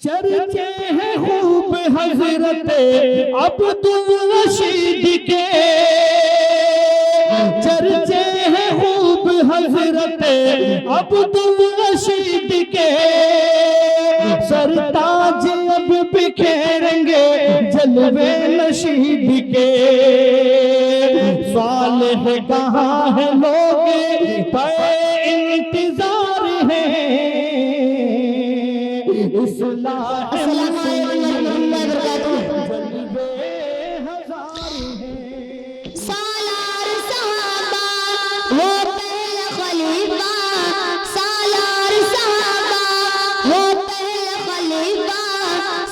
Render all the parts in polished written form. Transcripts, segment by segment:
चर्चे हैं खूब हजरत अब्दुल रशीद के, चर्चे हैं खूब हजरत अब्दुल रशीद के। सरताज अब बिखेरेंगे जलवे नशीद के। सालेह कहाँ है लोग पे इंतजार है, इस्लाह सालार सहाबा वो पहला खलीफा, सालार सहाबा वो पहला खलीफा,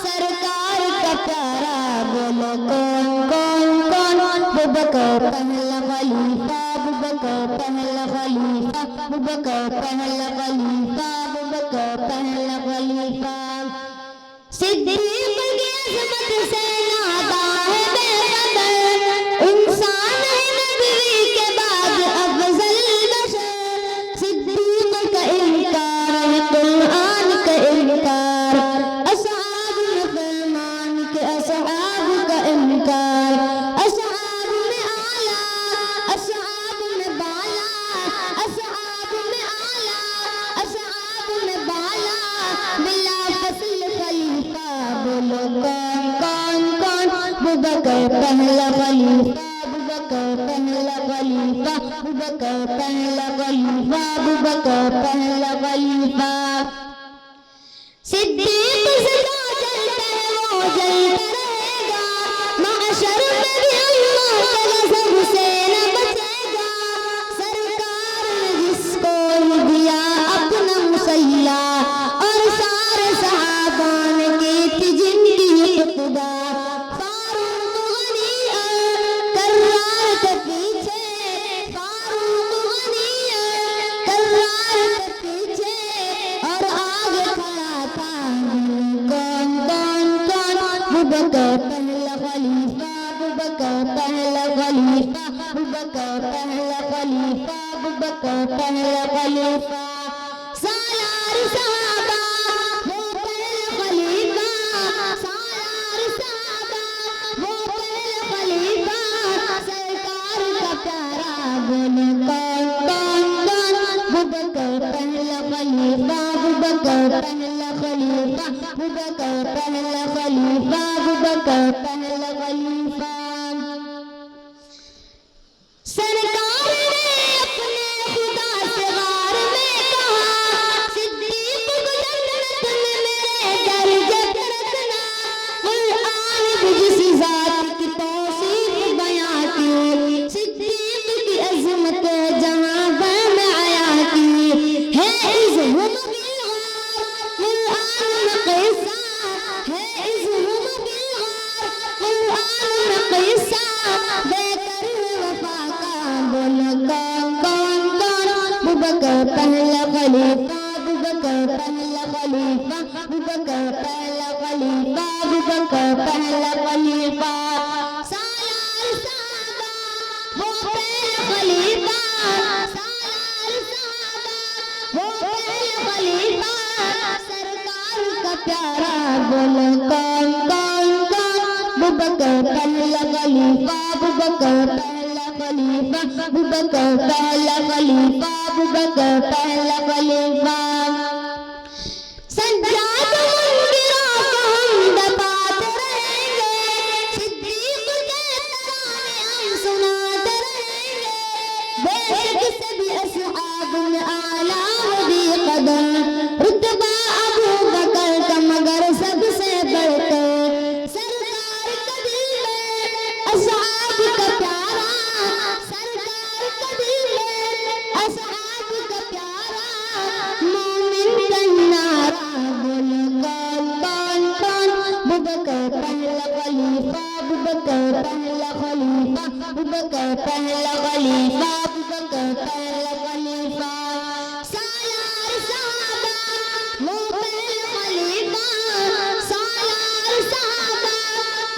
सरकार का प्यारा बोलो कौन कौन कौन। अबू बकर पहला खलीफा, अबू बकर पहला खलीफा, अबू बकर पहला खलीफा, अबू बकर पहला खलीफा। सिद्दीक की अज़मत से नादा है बेकदर, इंसान है नबी के बाद अफजल बशर। सिद्दीक का इनकार है कुरान का इनकार, असहाब में फरमान के असहाब का इनकार। असहाब में आला, असहाब में बाला, असहाब में आला, असहाब में बाला, बिला फसल खलीफा बोलो कौन कौन कौन। अबू बकर पहला खलीफा, अबू बकर पहला खलीफा, अबू बकर पहला खलीफा, अबू बकर पहला खलीफा। सिद्दीक से जो जलता है वो जलता रहेगा, महशर में भी अल्लाह के गज़ब से न बचेगा। सरकार ने जिसको ही दिया अपना मुसल्ला, और सारे सहाबा ने की थी जिनकी इब्तिदा। फारूक गनी कर्रार के पीछे, फारूक गनी कर्रार के पीछे, और आगे खड़ा था कौन कौन कौन। अबू बकर पहला खलीफा, अबू बकर पहला खलीफा, अबू बकर पहला खलीफा, अबू बकर पहला खलीफा। सालार सहाबा वो पहला खलीफा, सालार सहाबा वो पहला खलीफा, सरकार का प्यारा बोलो कौन कौन कौन। अबू बकर पहला खलीफा, अबू बकर पहला खलीफा, अबू बकर पहला खलीफा, अबू बकर पहला खलीफा। सरकार ने अपने खुदा से गार में कहा, सिद्दीक को जन्नत में मेरे दर्जे पे रखना। कुरान भी जिस ज़ात की तौसीफ बयां की, सिद्दीक की अज़मत जहां पर में आया की है। इज़हुम बिलगार कुरान में क़िस्सा है, इज़हुम बिलगार कुरान में क़िस्सा। बेकर वफा का बोलो कौन कौन कौन। अबू बकर पहला खलीफा, अबू बकर पहला खलीफा, अबू बकर पहला खलीफा, अबू बकर पहला खलीफा। सालार सहाबा वो पहला खलीफा, सालार सहाबा वो पहला खलीफा, सरकार का प्यारा बोलो कौन कौन कौन। अबू बकर पहला खलीफा, अबू बकर पहला खलीफा, अबू बकर पहला खलीफा, अबू बकर पहला खलीफा। सज्जाद मुनकिरों को हम दबाते रहेंगे, सिद्दीक के तराने हम सुनाते रहेंगे। बेशक सभी असहाब में आला नबी कदर, रुतबा अबू बकर का मगर सबसे बढ़कर। सरकार का दिल में असहाब का प्यारा, सरकार का दिल में असहाब का प्यारा, मोमिन का नारा बोलो कौन कौन कौन। अबू बकर पहला खलीफा, अबू बकर पहला खलीफा, अबू बकर पहला खलीफा, अबू बकर पहला खलीफा। सालार सहाबा वो पहला खलीफा, सालार सहाबा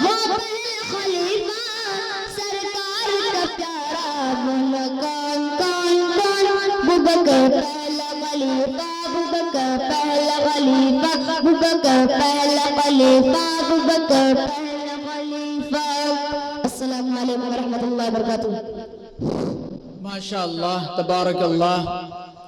वो पहला खलीफा, सरकार का प्यारा बोलो कौन कौन कौन। अबू बकर पहला खलीफा, अबू बकर पहला खलीफा, अबू बकर पहला पहला खलीफा अबू बकर, पहला खलीफा। अस्सलामु अलैकुम व रहमतुल्लाहि व बरकातुहू। माशाअल्लाह, तबारक अल्लाह।